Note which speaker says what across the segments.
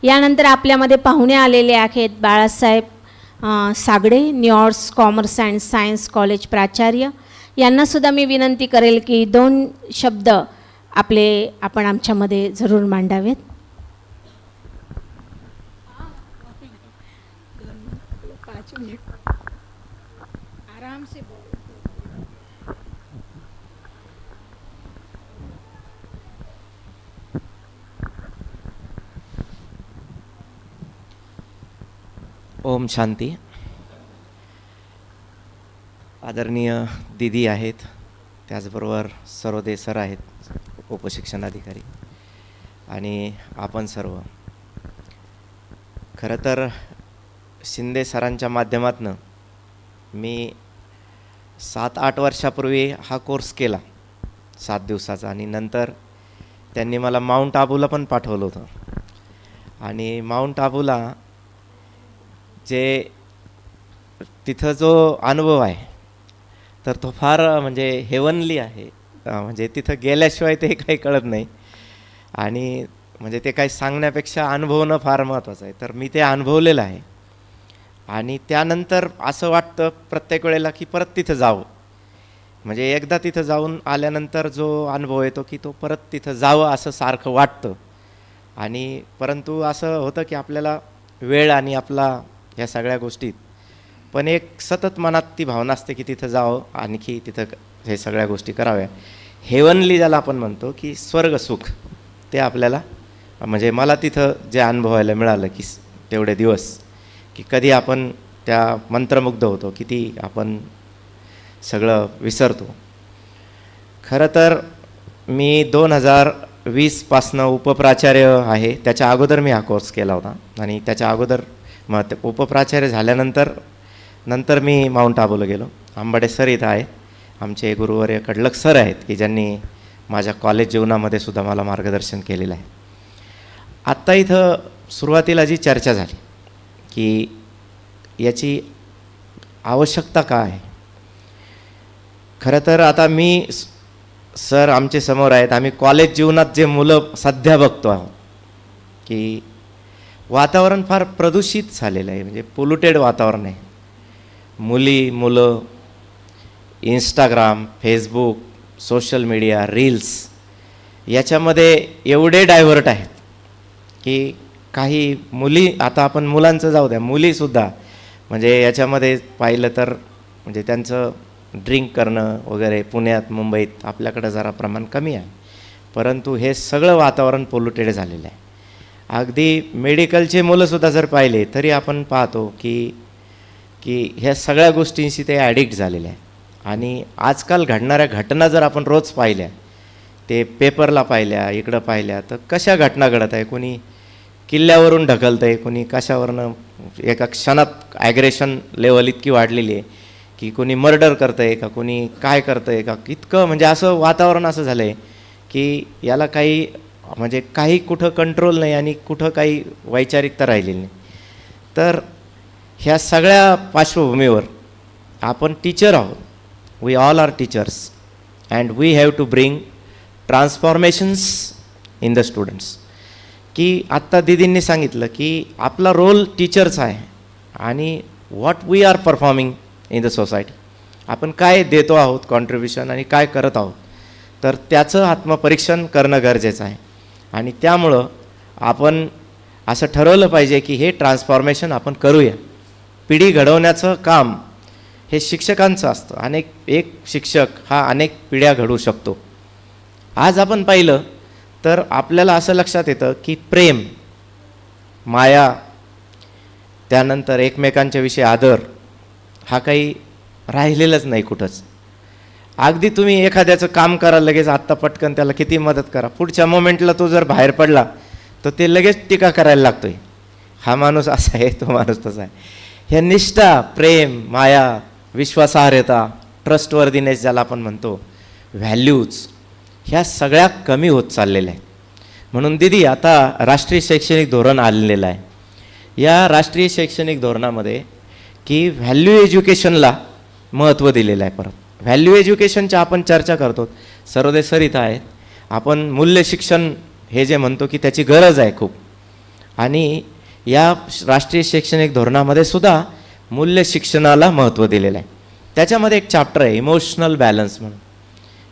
Speaker 1: यानंतर आपल्यामध्ये पाहुणे आलेले आहेत Balasaheb Sagade, New York Commerce and Science College प्राचार्य. यांनासुद्धा मी विनंती करेल की 2 शब्द आपण आमच्यामध्ये जरूर मांडावेत. आराम से
Speaker 2: ओम शांती. आदरणीय दीदी आहेत, त्याचबरोबर सरोदे सर आहेत, उपशिक्षणाधिकारी, आणि आपण सर्व. खरं तर शिंदे सरांच्या माध्यमातून मी 7-8 वर्षापूर्वी हा कोर्स केला 7 दिवसाचा, आणि नंतर त्यांनी मला माउंट आबूला पण पाठवलं होतं. आणि माउंट आबूला जे तिथं जो अनुभव आहे तर तो फार म्हणजे हेवनली आहे. म्हणजे तिथं गेल्याशिवाय ते काही कळत नाही, आणि म्हणजे ते काही सांगण्यापेक्षा अनुभवणं फार महत्त्वाचं आहे. तर मी ते अनुभवलेलं आहे, आणि त्यानंतर असं वाटतं प्रत्येक वेळेला की परत तिथं जावं. म्हणजे एकदा तिथं जाऊन आल्यानंतर जो अनुभव येतो की तो परत तिथं जावं असं सारखं वाटतं. आणि परंतु असं होतं की आपल्याला वेळ आणि आपला ह्या सगळ्या गोष्टीत पण एक सतत मनात ती भावना असते की तिथं जावं, आणखी तिथं हे सगळ्या गोष्टी कराव्या. हेवनली ज्याला आपण म्हणतो की स्वर्गसुख, ते आपल्याला म्हणजे मला तिथं जे अनुभवायला मिळालं की तेवढे दिवस की कधी आपण त्या मंत्रमुग्ध होतो, किती आपण सगळं विसरतो. खरं तर मी 2020पासनं उपप्राचार्य आहे. त्याच्या अगोदर मी हा कोर्स केला होता, आणि त्याच्या अगोदर मग उपप्राचार्य झाल्यानंतर मी माउंट आबूला गेलो. आंबाडे सर इथं आहेत, आमचे गुरुवर्य कडलक सर आहेत की ज्यांनी माझ्या कॉलेज जीवनामध्ये सुद्धा मला मार्गदर्शन केलेलं आहे. आत्ता इथं सुरुवातीला जी चर्चा झाली की याची आवश्यकता काय आहे. खरं तर आता मी सर आमचे समोर आहेत, आम्ही कॉलेज जीवनात जे मुलं सध्या बघतो आहोत की वातावरण फार प्रदूषित झालेलं आहे. म्हणजे पोल्युटेड वातावरण आहे. मुलं Instagram, Facebook, social media, reels याच्यामध्ये एवढे डायव्हर्ट आहेत की काही मुली, आता आपण मुलांचं जाऊ द्या, मुलीसुद्धा म्हणजे याच्यामध्ये पाहिलं तर म्हणजे त्यांचं ड्रिंक करणं वगैरे पुण्यात मुंबईत आपल्याकडं जरा प्रमाण कमी आहे, परंतु हे सगळं वातावरण पोल्युटेड झालेलं आहे. अगदी मेडिकलचे मुलंसुद्धा जर पाहिले तरी आपण पाहतो की ह्या सगळ्या गोष्टींशी ते ॲडिक्ट झालेले आहे. आणि आजकाल घडणाऱ्या घटना जर आपण रोज पाहिल्या, ते पेपरला पाहिल्या, इकडं पाहिल्या, तर कशा घटना घडत आहे. कोणी किल्ल्यावरून ढकलतं आहे, कोणी कशावरनं, एका क्षणात ॲग्रेशन लेवल इतकी वाढलेली आहे की कोणी मर्डर करतं आहे का, कोणी काय करतं आहे का, इतकं म्हणजे असं वातावरण असं झालं आहे की याला काही म्हणजे काही कुठं कंट्रोल नाही आणि कुठं काही वैचारिकता राहिलेली नाही. तर ह्या सगळ्या पार्श्वभूमीवर आपण टीचर आहोत. We all are teachers and we have to bring transformations in the students. की आत्ता दीदींनी सांगितलं की आपला रोल टीचरचा आहे, आणि what we are performing in the society, आपण काय देतो आहोत कॉन्ट्रीब्युशन आणि काय करत आहोत, तर त्याचं आत्मपरीक्षण करणं गरजेचं आहे. आणि त्यामुळं आपण असं ठरवलं पाहिजे की हे ट्रान्सफॉर्मेशन आपण करूया. पिढी घडवण्याचं काम हे शिक्षकांचं असतं. एक शिक्षक हा अनेक पिढ्या घडवू शकतो. आज आपण पाहिलं तर आपल्याला असं लक्षात येतं की प्रेम, माया, त्यानंतर एकमेकांच्या विषयी आदर हा काही राहिलेलंच नाही कुठंच. अगदी तुम्ही एखाद्याचं काम करा, लगेच आत्ता पटकन त्याला किती मदत करा, पुढच्या मोमेंटला तो जर बाहेर पडला तर ते लगेच टीका करायला लागतोय. हा माणूस असा आहे, तो माणूस तसा आहे. ह्या निष्ठा, प्रेम, माया, विश्वासार्हता, ट्रस्टवर्दीनेस ज्याला आपण म्हणतो, व्हॅल्यूज, ह्या सगळ्या कमी होत चाललेल्या आहेत. म्हणून दीदी आता राष्ट्रीय शैक्षणिक धोरण आलेलं आहे. या राष्ट्रीय शैक्षणिक धोरणामध्ये की व्हॅल्यू एज्युकेशनला महत्त्व दिलेलं आहे. परत व्हॅल्यू एज्युकेशनच्या आपण चर्चा करतो. सरोदे सर इथं आहेत. आपण मूल्य शिक्षण हे जे म्हणतो की त्याची गरज आहे खूप, आणि या राष्ट्रीय शैक्षणिक धोरणामध्ये सुद्धा मूल्य शिक्षणाला महत्त्व दिलेलं आहे. त्याच्यामध्ये एक चॅप्टर आहे इमोशनल बॅलन्स म्हणून,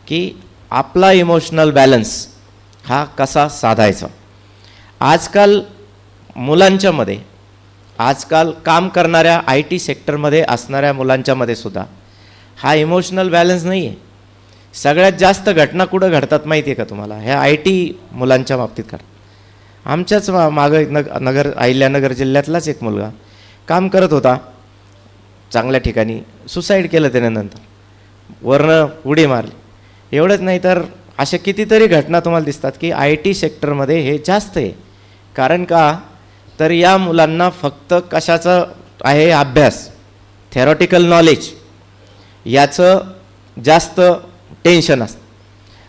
Speaker 2: की आपला इमोशनल बॅलन्स हा कसा साधायचा. आजकाल मुलांच्यामध्ये, आजकाल काम करणाऱ्या IT सेक्टरमध्ये असणाऱ्या मुलांच्यामध्ये सुद्धा हा इमोशनल बॅलन्स नाही आहे. सगळ्यात जास्त घटना कुठं घडतात माहिती आहे का तुम्हाला? ह्या IT मुलांच्या बाबतीत घडतात. आमच्याच मागं नगर अहिल्यानगर जिल्ह्यातलाच एक मुलगा काम करत होता चांगल्या ठिकाणी, सुसाईड केलं त्याने, नंतर वरनं उडी मारली. एवढंच नाही तर अशा कितीतरी घटना तुम्हाला दिसतात की IT सेक्टरमध्ये हे जास्त आहे. कारण का तर या मुलांना फक्त कशाचं आहे अभ्यास, थेरॉटिकल नॉलेज याचं जास्त टेन्शन असतं.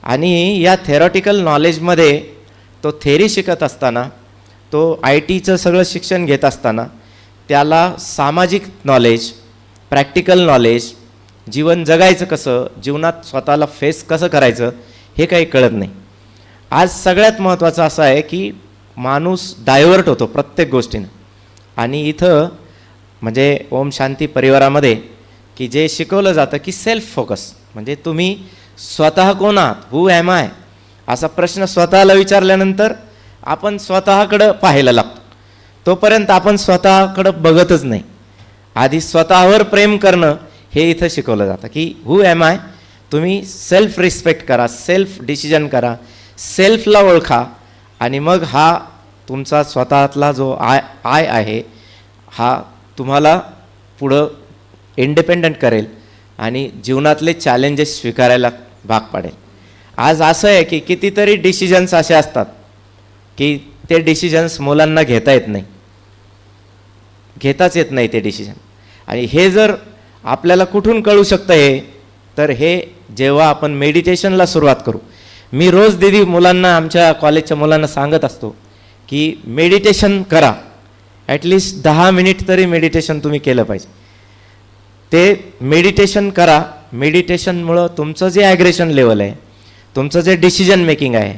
Speaker 2: आणि या थेरॉटिकल नॉलेजमध्ये तो थेरी शिकत असताना, तो ITचं सगळं शिक्षण घेत असताना त्याला सामाजिक नॉलेज, प्रॅक्टिकल नॉलेज, जीवन जगायचं कसं, जीवनात स्वतःला फेस कसं करायचं हे काही कळत नाही. आज सगळ्यात महत्त्वाचं असं आहे की माणूस डायव्हर्ट होतो प्रत्येक गोष्टीनं. आणि इथं म्हणजे ओम शांती परिवारामध्ये की जे शिकवलं जातं की सेल्फ फोकस, म्हणजे तुम्ही स्वतः कोण आहात, हू ॲम आय, असा प्रश्न स्वतःला विचारल्यानंतर आपण स्वतःकडं पाहायला लागतो. तोपर्यंत आपण स्वतःकडं बघतच नाही. आधी स्वतःवर प्रेम करणं हे इथं शिकवलं जातं की हू ॲम आय, तुम्ही सेल्फ रिस्पेक्ट करा, सेल्फ डिसिजन करा, सेल्फला ओळखा, आणि मग हा तुमचा स्वतःतला जो आय आहे हा तुम्हाला पुढं इंडिपेंडंट करेल आणि जीवनातले चॅलेंजेस स्वीकारायला भाग पाडेल. आज असं आहे की कितीतरी डिसिजन्स असे असतात की ते डिसिजन्स मुलांना घेताच येत नाही ते डिसिजन. आणि हे जर आपल्याला कुठून कळू शकतं हे, तर हे जेव्हा आपण मेडिटेशनला सुरुवात करू. मी रोज दीदी मुलांना, आमच्या कॉलेजच्या मुलांना सांगत असतो की मेडिटेशन करा, ॲटलिस्ट 10 मिनिट तरी मेडिटेशन तुम्ही केलं पाहिजे. ते मेडिटेशन करा. मेडिटेशनमुळं तुमचं जे ॲग्रेशन लेवल आहे, तुमचं जे डिसिजन मेकिंग आहे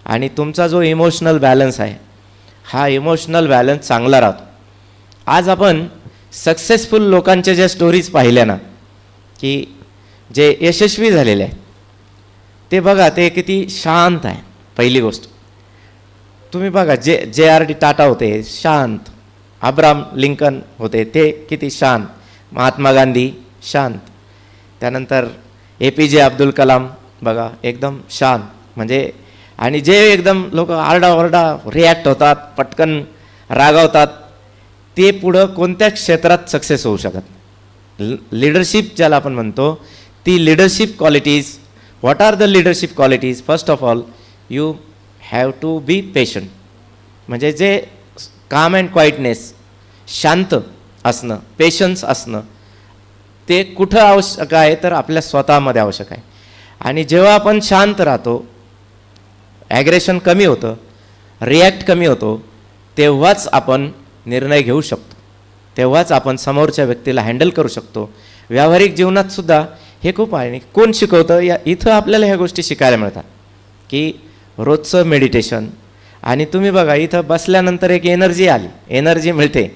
Speaker 2: आणि तुमचा जो इमोशनल बॅलन्स आहे, हा इमोशनल बॅलन्स चांगला राहतो. आज आपण सक्सेसफुल लोकांच्या ज्या स्टोरीज पाहिल्या ना, की जे यशस्वी झालेले आहेत, ते बघा ते किती शांत आहे. पहिली गोष्ट तुम्ही बघा, JRD टाटा होते शांत, अब्राहम लिंकन होते ते किती शांत, महात्मा गांधी शांत, त्यानंतर APJ अब्दुल कलाम बघा एकदम शांत. म्हणजे आणि जे एकदम लोक आरडाओरडा रिॲक्ट होतात, पटकन रागावतात, ते पुढं कोणत्या क्षेत्रात सक्सेस होऊ शकत. लीडरशिप ज्याला आपण म्हणतो, ती leadership qualities, what are the leadership qualities? First of all you have to be patient, म्हणजे जे काम अँड क्वाइटनेस, शांत असणं, पेशन्स असणं, ते कुठं आवश्यक आहे तर आपल्या स्वतःमध्ये आवश्यक आहे. आणि जेव्हा आपण शांत राहतो, ॲग्रेशन कमी होतं, रिॲक्ट कमी होतो, तेव्हाच आपण निर्णय घेऊ शकतो, तेव्हाच आपण समोरच्या व्यक्तीला हँडल करू शकतो. व्यावहारिक जीवनातसुद्धा हे खूप आहे. कोण शिकवतं? इथं आपल्याला ह्या गोष्टी शिकायला मिळतात की रोजचं मेडिटेशन. आणि तुम्ही बघा इथं बसल्यानंतर एक एनर्जी मिळते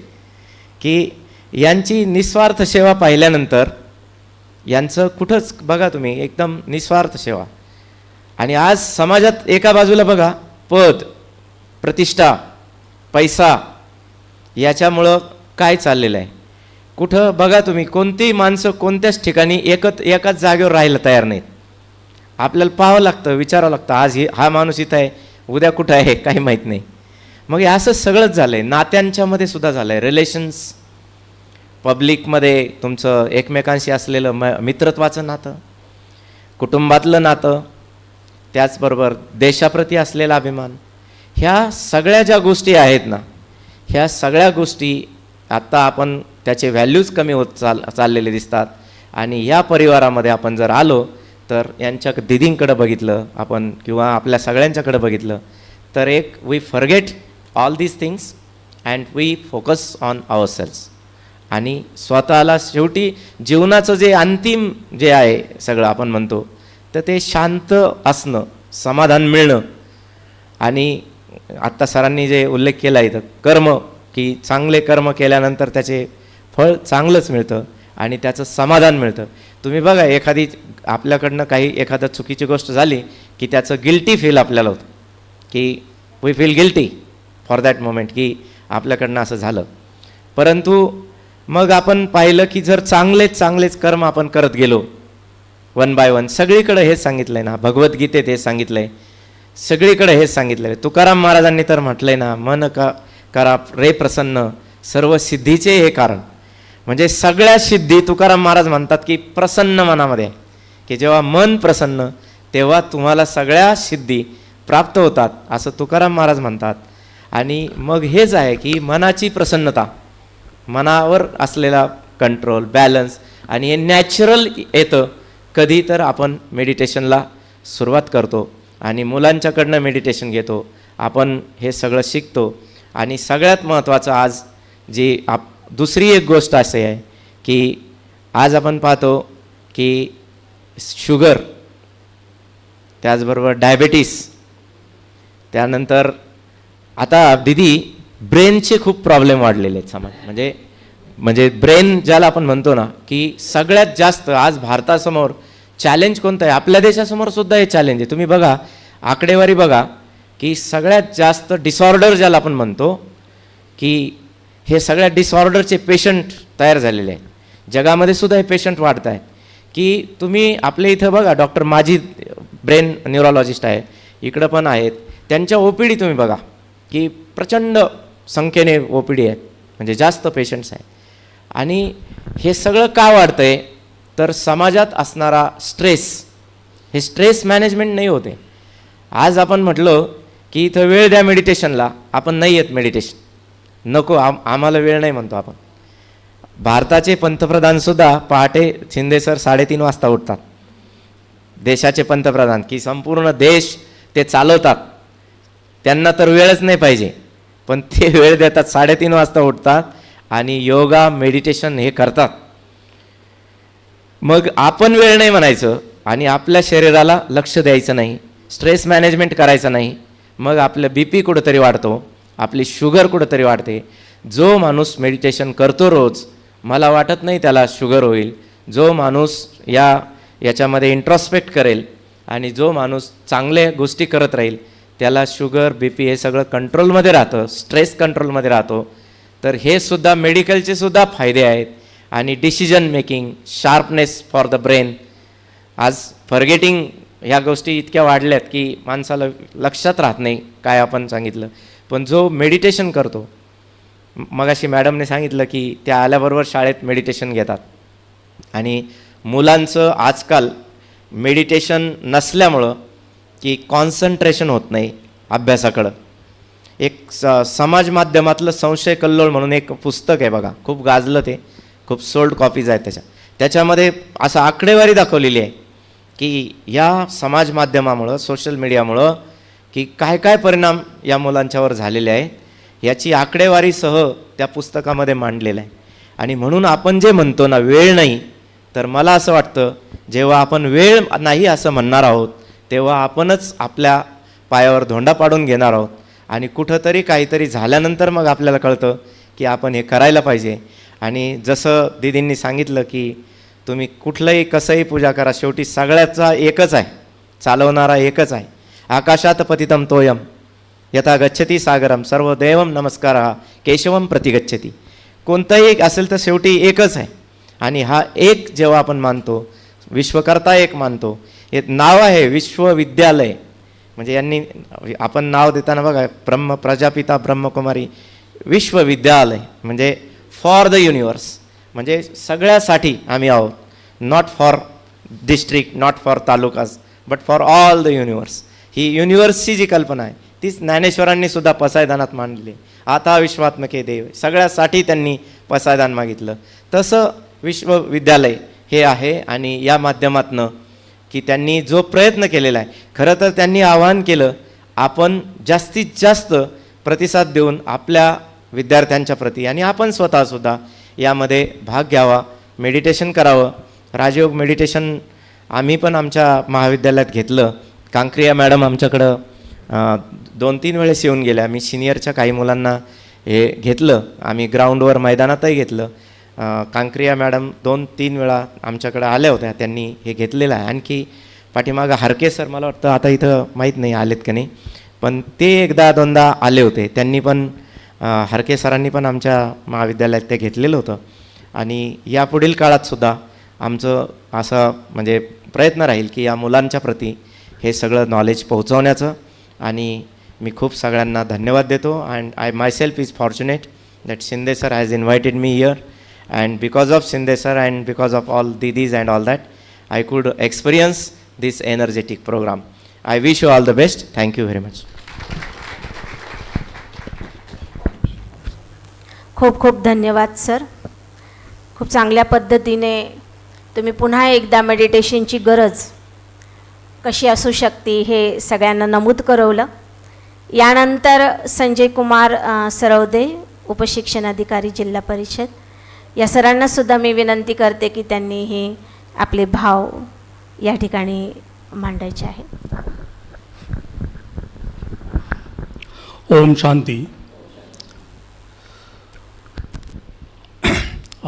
Speaker 2: की यांची निस्वार्थ सेवा पाहिल्यानंतर यांचं कुठंच बघा तुम्ही एकदम निस्वार्थ सेवा. आणि आज समाजात एका बाजूला बघा पद, प्रतिष्ठा, पैसा, याच्यामुळं काय चाललेलं आहे. कुठं बघा तुम्ही कोणतीही माणसं कोणत्याच ठिकाणी एकाच जागेवर राहायला तयार नाहीत. आपल्याला पाहावं लागतं, विचारावं लागतं, आज हा माणूस इथं आहे, उद्या कुठं आहे काही माहीत नाही. मग हे असं सगळंच झालं आहे. नात्यांच्यामध्ये सुद्धा झालं आहे. रिलेशन्स, पब्लिकमध्ये तुमचं एकमेकांशी असलेलं मित्रत्वाचं नातं, कुटुंबातलं नातं, त्याचबरोबर देशाप्रती असलेला अभिमान, ह्या सगळ्या ज्या गोष्टी आहेत ना, ह्या सगळ्या गोष्टी आत्ता आपण त्याचे व्हॅल्यूज कमी होत चाललेले दिसतात. आणि या परिवारामध्ये आपण जर आलो तर यांच्या दिदींकडं बघितलं आपण किंवा आपल्या सगळ्यांच्याकडे बघितलं तर एक we forget all these things and we focus on ourselves. आणि स्वतःला शेवटी जीवनाचं जे अंतिम जे आहे सगळं आपण म्हणतो तर ते शांत असणं, समाधान मिळणं आणि आत्ता सरांनी जे उल्लेख केला इथं कर्म, की चांगले कर्म केल्यानंतर त्याचे फळ चांगलंच मिळतं आणि त्याचं समाधान मिळतं. तुम्ही बघा, एखादी आपल्याकडनं एखादा चुकीची गोष्ट झाली की त्याचं गिल्टी फील आपल्याला होतं, की we feel guilty for that moment, की आपल्याकडनं असं झालं. परंतु मग आपण पाहिलं की जर चांगलेच कर्म आपण करत गेलो वन बाय वन, सगळीकडे हेच सांगितलं आहे ना, भगवद्गीतेत हे सांगितलं आहे, सगळीकडे हेच सांगितलं आहे. तुकाराम महाराजांनी तर म्हटलं आहे ना, मन करा रे प्रसन्न, सर्व सिद्धीचे हे कारण. म्हणजे सगळ्या सिद्धी तुकाराम महाराज म्हणतात की प्रसन्न मनामध्ये, की जेव्हा मन प्रसन्न तेव्हा तुम्हाला सगळ्या सिद्धी प्राप्त होतात, असं तुकाराम महाराज म्हणतात. आणि मग हेच आहे की मनाची प्रसन्नता, मनावर असलेला कंट्रोल, बॅलन्स, आणि हे नॅचरल येतं कधी तर आपण मेडिटेशनला सुरुवात करतो आणि मुलांच्याकडनं मेडिटेशन घेतो, आपण हे सगळं शिकतो. आणि सगळ्यात महत्त्वाचं आज जी दुसरी एक गोष्ट अशी आहे की आज आपण पाहतो की शुगर, त्याचबरोबर डायबेटीस, त्यानंतर आता दिदी ब्रेनचे खूप प्रॉब्लेम वाढलेले आहेत समाज. म्हणजे ब्रेन ज्याला आपण म्हणतो ना, की सगळ्यात जास्त आज भारतासमोर चॅलेंज कोणतं आहे? आपल्या देशासमोर सुद्धा हे चॅलेंज आहे. तुम्ही बघा, आकडेवारी बघा की सगळ्यात जास्त डिसऑर्डर ज्याला आपण म्हणतो, की हे सगळ्या डिसऑर्डरचे पेशंट तयार झालेले आहेत. जगामध्ये सुद्धा हे पेशंट वाढत आहेत. की तुम्ही आपल्या इथं बघा, डॉक्टर माजिद ब्रेन न्यूरोलॉजिस्ट आहे, इकडं पण आहेत, त्यांच्या OPD तुम्ही बघा की प्रचंड संख्येने OPD आहेत, म्हणजे जास्त पेशंट्स आहेत. आणि हे सगळं का वाढतं आहे तर समाजात असणारा स्ट्रेस, हे स्ट्रेस मॅनेजमेंट नाही होते. आज आपण म्हटलं की इथं वेळ द्या मेडिटेशनला, आपण नाही येत मेडिटेशन, नको आम्हाला वेळ नाही म्हणतो आपण. भारताचे पंतप्रधानसुद्धा पहाटे शिंदे सर 3:30 वाजता उठतात, देशाचे पंतप्रधान, की संपूर्ण देश ते चालवतात, त्यांना तर वेळच नाही पाहिजे, पण ते वेळ देतात, 3:30 वाजता उठतात आणि योगा मेडिटेशन हे करतात. मग आपण वेळ नाही म्हणायचं आणि आपल्या शरीराला लक्ष द्यायचं नाही, स्ट्रेस मॅनेजमेंट करायचं नाही. मग आपलं BP कुठंतरी वाढतो, आपली शुगर कुठंतरी वाढते. जो माणूस मेडिटेशन करतो रोज, मला वाटत नाही त्याला शुगर होईल. जो माणूस याच्यामध्ये इंट्रॉस्पेक्ट करेल आणि जो माणूस चांगल्या गोष्टी करत राहील, त्याला शुगर BP हे सगळं कंट्रोलमध्ये राहतं, स्ट्रेस कंट्रोलमध्ये राहतो. तर हे सुद्धा मेडिकलचे सुद्धा फायदे आहेत. आणि decision making, sharpness for the brain. आज फॉरगेटिंग ह्या गोष्टी इतक्या वाढल्यात की माणसाला लक्षात राहत नाही काय आपण सांगितलं. पण जो मेडिटेशन करतो, मगाशी मॅडमने सांगितलं की त्या आल्याबरोबर शाळेत मेडिटेशन घेतात, आणि मुलांचं आजकाल मेडिटेशन नसल्यामुळं की कॉन्सन्ट्रेशन होत नाही अभ्यासाकडं. एक समाज माध्यमातलं संशय कल्लोळ म्हणून एक पुस्तक आहे बघा, खूप गाजलं, ते खूप सोल्ड कॉपीज आहेत त्याच्यामध्ये असं आकडेवारी दाखवलेली आहे की या समाज माध्यमामुळं, सोशल मीडियामुळं की काय काय परिणाम या मुलांच्यावर झालेले आहे, याची आकडेवारीसह त्या पुस्तकामध्ये मांडलेलं आहे. आणि म्हणून आपण जे म्हणतो ना वेळ नाही, तर मला असं वाटतं जेव्हा आपण वेळ नाही असं म्हणणार आहोत तेव्हा आपणच आपल्या पायावर धोंडा पाडून घेणार आहोत. आणि कुठंतरी काहीतरी झाल्यानंतर मग आपल्याला कळतं की आपण हे करायला पाहिजे. आणि जसं दीदींनी सांगितलं की तुम्ही कुठलंही कसंही पूजा करा, शेवटी सगळ्याचा एकच आहे, चालवणारा एकच आहे. आकाशात पतितम तोयम यथा गच्छती सागरम सर्वदेवम नमस्कारः केशवम प्रतिगच्छती. कोणतंही एक असेल तर शेवटी एकच आहे. आणि हा एक जेव्हा आपण मानतो, विश्वकर्ता एक मानतो, हे नाव आहे विश्वविद्यालय. म्हणजे यांनी आपण नाव देताना बघा, ब्रह्म प्रजापिता ब्रह्मकुमारी विश्वविद्यालय, म्हणजे फॉर द युनिवर्स, म्हणजे सगळ्यासाठी आम्ही आहोत. Not for district, not for talukas, but for all the universe. ही युनिवर्सची जी कल्पना आहे तीच ज्ञानेश्वरांनी सुद्धा पसायदानात मांडली. आता विश्वात्मके देव, सगळ्यासाठी त्यांनी पसायदान मागितलं. तसं विश्वविद्यालय हे आहे. आणि या माध्यमातनं की त्यांनी जो प्रयत्न केलेला आहे, खरं तर त्यांनी आवाहन केलं आपण जास्तीत जास्त प्रतिसाद देऊन आपल्या विद्यार्थ्यांच्या प्रती आणि आपण स्वतःसुद्धा यामध्ये भाग घ्यावा, मेडिटेशन करावं. राजयोग मेडिटेशन आम्ही पण आमच्या महाविद्यालयात घेतलं. कांक्रिया मॅडम आमच्याकडं 2-3 वेळेस येऊन गेल्या. मी सिनियरच्या काही मुलांना हे घेतलं, आम्ही ग्राउंडवर मैदानातही घेतलं. कांक्रिया मॅडम 2-3 वेळा आमच्याकडे आल्या होत्या, त्यांनी हे घेतलेलं आहे. आणखी पाठीमागं हारके सर मला वाटतं आता इथं माहीत नाही आलेत का नाही, पण ते 1-2दा आले होते. त्यांनी पण हारके सरांनी पण आमच्या महाविद्यालयात ते घेतलेलं होतं. आणि यापुढील काळातसुद्धा आमचं असं म्हणजे प्रयत्न राहील की या मुलांच्या प्रती हे सगळं नॉलेज पोहोचवण्याचं. आणि मी खूप सगळ्यांना धन्यवाद देतो. And I myself is fortunate that Shinde sir has invited me here, and because of Shinde sir and because of all didis and all that I could experience this energetic program. I wish you all the best. Thank you very much.
Speaker 1: खूप खूप धन्यवाद sir. खूप चांगल्या पद्धतीने तुम्ही पुन्हा एकदा मेडिटेशनची गरज कशी असू शकते हे सगळ्यांना नमूद करवलं. यानंतर संजय कुमार सरवदे, उपशिक्षणाधिकारी जिल्हा परिषद, या सरांनासुद्धा मी विनंती करते की त्यांनी हे आपले भाव या ठिकाणी मांडायचे आहेत.
Speaker 3: ओम शांती.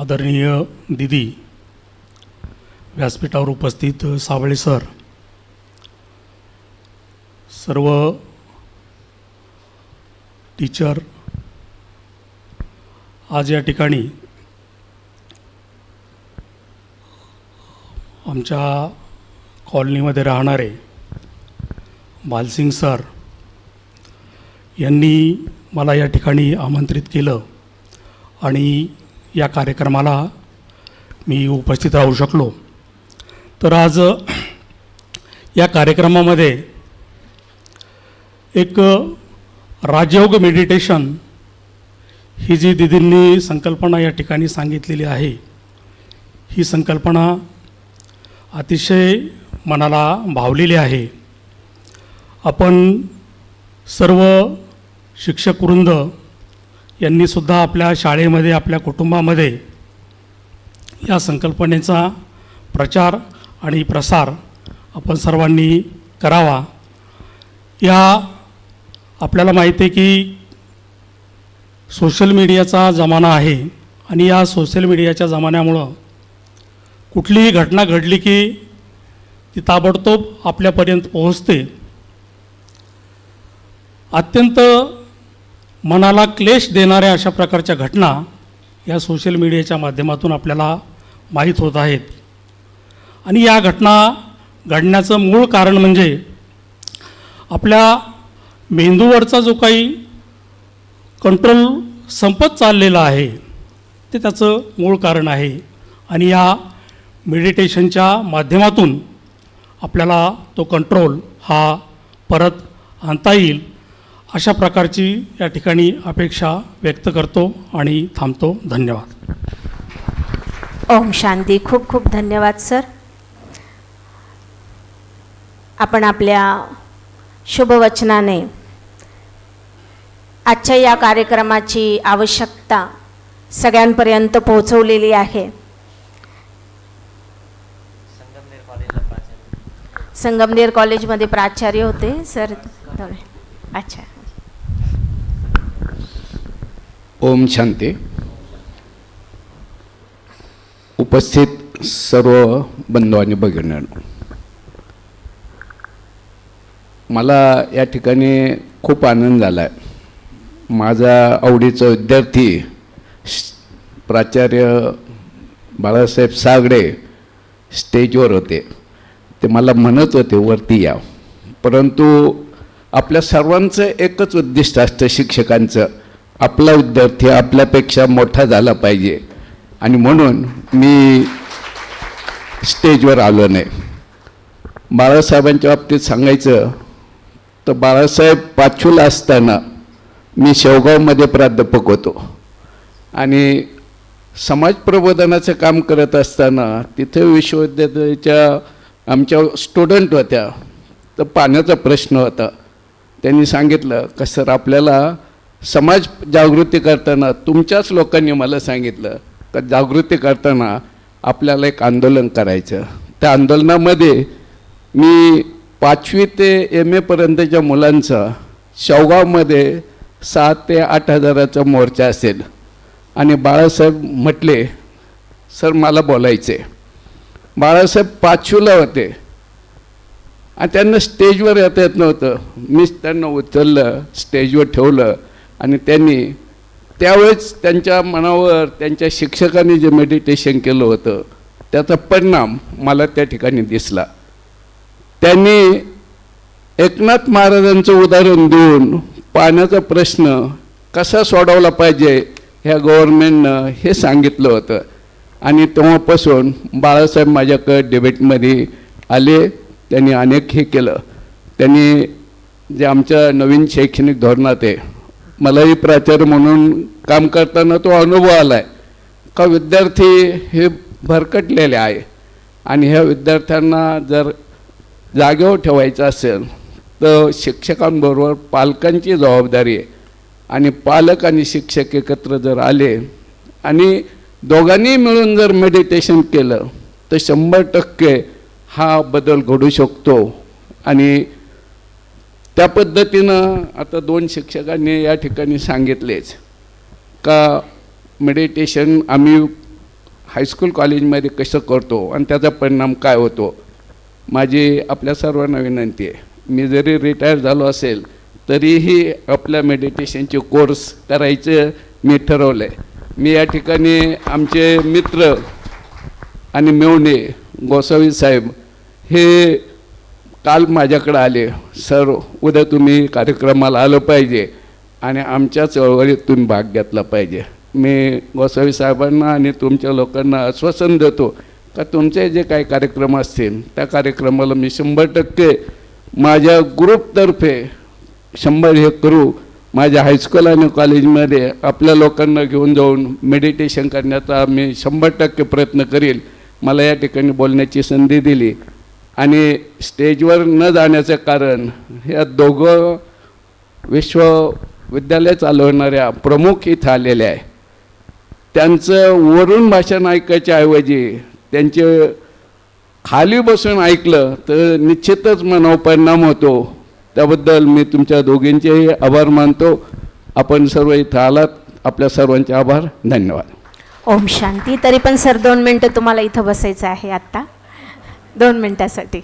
Speaker 3: आदरणीय दीदी, व्यासपीठावर उपस्थित साबळे सर, सर्व टीचर, आज या ठिकाणी आमच्या कॉलनीमध्ये राहणारे बालसिंग सर यांनी मला या ठिकाणी आमंत्रित केलं आणि या कार्यक्रमाला मी उपस्थित राहू शकलो. तर आज या कार्यक्रमामध्ये एक राजयोग मेडिटेशन ही जी दीदींनी संकल्पना या ठिकाणी सांगितलेली आहे, ही संकल्पना अतिशय मनाला भावलेली आहे. आपण सर्व शिक्षकवृंद यांनीसुद्धा आपल्या शाळेमध्ये, आपल्या कुटुंबामध्ये या संकल्पनेचा प्रचार आणि प्रसार आपण सर्वांनी करावा. या आपल्याला माहिती आहे की सोशल मीडियाचा जमाना आहे आणि या सोशल मीडियाच्या जमान्यामुळं कुठलीही घटना घडली की ती ताबडतोब आपल्यापर्यंत पोहोचते. अत्यंत मनाला क्लेश देणाऱ्या अशा प्रकारच्या घटना या सोशल मीडियाच्या माध्यमातून आपल्याला माहीत होत आहेत. आणि या घटना घडण्याचं मूळ कारण म्हणजे आपल्या मेंदूवरचा जो काही कंट्रोल संपत चाललेला आहे ते त्याचं मूळ कारण आहे. आणि या मेडिटेशनच्या माध्यमातून आपल्याला तो कंट्रोल हा परत आणता येईल अशा प्रकारची या ठिकाणी अपेक्षा व्यक्त करतो आणि थांबतो. धन्यवाद.
Speaker 1: ओम शांती. खूप खूप धन्यवाद सर. आपण आपल्या शुभवचनाने आजच्या या कार्यक्रमाची आवश्यकता सगळ्यांपर्यंत पोहोचवलेली आहे. संगमनेर कॉलेजमध्ये प्राचार्य होते सर. अच्छा.
Speaker 4: ओम शांती. उपस्थित सर्व बंधू आणि भगिनींनो, मला या ठिकाणी खूप आनंद झाला आहे. माझा आवडीचा विद्यार्थी प्राचार्य बाळासाहेब सागडे स्टेजवर होते. ते मला म्हणत होते वरती या, परंतु आपल्या सर्वांचं एकच उद्दिष्ट असतं शिक्षकांचं, आपला विद्यार्थी आपल्यापेक्षा मोठा झाला पाहिजे. आणि म्हणून मी स्टेजवर आलो नाही. बाळासाहेबांच्या बाबतीत सांगायचं तर बाळासाहेब पाचवीला असताना मी शेवगावमध्ये प्राध्यापक होतो आणि समाज प्रबोधनाचं काम करत असताना तिथे विश्वविद्यालयाच्या आमच्या स्टुडंट होत्या. तर पाण्याचा प्रश्न होता. त्यांनी सांगितलं का सर आपल्याला समाज जागृती करताना, तुमच्याच लोकांनी मला सांगितलं का जागृती करताना आपल्याला एक आंदोलन करायचं. त्या आंदोलनामध्ये मी 5वी ते MA पर्यंतच्या मुलांचा शेवगावमध्ये 7 ते 8 हजाराचा मोर्चा असेल आणि बाळासाहेब म्हटले, सर मला बोलायचे. बाळासाहेब 5वीला होते आणि त्यांना स्टेजवर येता येत नव्हतं. मीच त्यांना उचललं, स्टेजवर ठेवलं आणि त्यांनी त्यावेळेस त्यांच्या मनावर त्यांच्या शिक्षकांनी जे मेडिटेशन केलं होतं त्याचा परिणाम मला त्या ठिकाणी दिसला. त्यांनी एकनाथ महाराजांचं उदाहरण देऊन पाण्याचा प्रश्न कसा सोडवला पाहिजे ह्या गव्हर्नमेंटनं हे सांगितलं होतं. आणि तेव्हापासून बाळासाहेब माझ्याकडे डिबेटमध्ये आले. त्यांनी अनेक हे केलं. त्यांनी जे आमच्या नवीन शैक्षणिक धोरणात आहे, मलाही प्राचार्य म्हणून काम करताना तो अनुभव आला आहे का विद्यार्थी हे भरकटलेले आहे आणि ह्या विद्यार्थ्यांना जर जागेवर ठेवायचं असेल तर शिक्षकांबरोबर पालकांची जबाबदारी आहे. आणि पालक आणि शिक्षक एकत्र जर आले आणि दोघांनी मिळून जर मेडिटेशन केलं तर 100% हा बदल घडू शकतो. आणि त्या पद्धतीनं आता 2 शिक्षकांनी या ठिकाणी सांगितलेच का मेडिटेशन आम्ही हायस्कूल कॉलेजमध्ये कसं करतो आणि त्याचा परिणाम काय होतो. माझी आपल्या सर्वांना विनंती आहे, मी जरी रिटायर झालो असेल तरीही आपल्या मेडिटेशनचे कोर्स करायचं मी ठरवलं आहे. मी या ठिकाणी आमचे मित्र आणि मेवणे गोसावी साहेब हे काल माझ्याकडे आले, सर उद्या तुम्ही कार्यक्रमाला आलं पाहिजे आणि आमच्या चळवळीत तुम्ही भाग घेतला पाहिजे. मी गोसावी साहेबांना आणि तुमच्या लोकांना आश्वासन देतो का तुमचे जे काही कार्यक्रम असतील त्या कार्यक्रमाला मी 100% माझ्या ग्रुपतर्फे 100 हे करू. माझ्या हायस्कूल आणि कॉलेजमध्ये आपल्या लोकांना घेऊन जाऊन मेडिटेशन करण्याचा मी 100% प्रयत्न करील. मला या ठिकाणी बोलण्याची संधी दिली आणि स्टेजवर न जाण्याचं कारण ह्या दोघं विश्वविद्यालय चालवणाऱ्या प्रमुख इथं आलेले आहे. त्यांचं वरून भाषण ऐकायच्या ऐवजी त्यांचे खाली बसून ऐकलं तर निश्चितच मनावर परिणाम होतो. त्याबद्दल मी तुमच्या दोघींचेही आभार मानतो. आपण सर्व इथं आलात, आपल्या सर्वांचे आभार, धन्यवाद.
Speaker 1: ओम शांती. तरी पण सर 2 मिनटं तुम्हाला इथं बसायचं आहे आत्ता, 2 मिनटासाठी.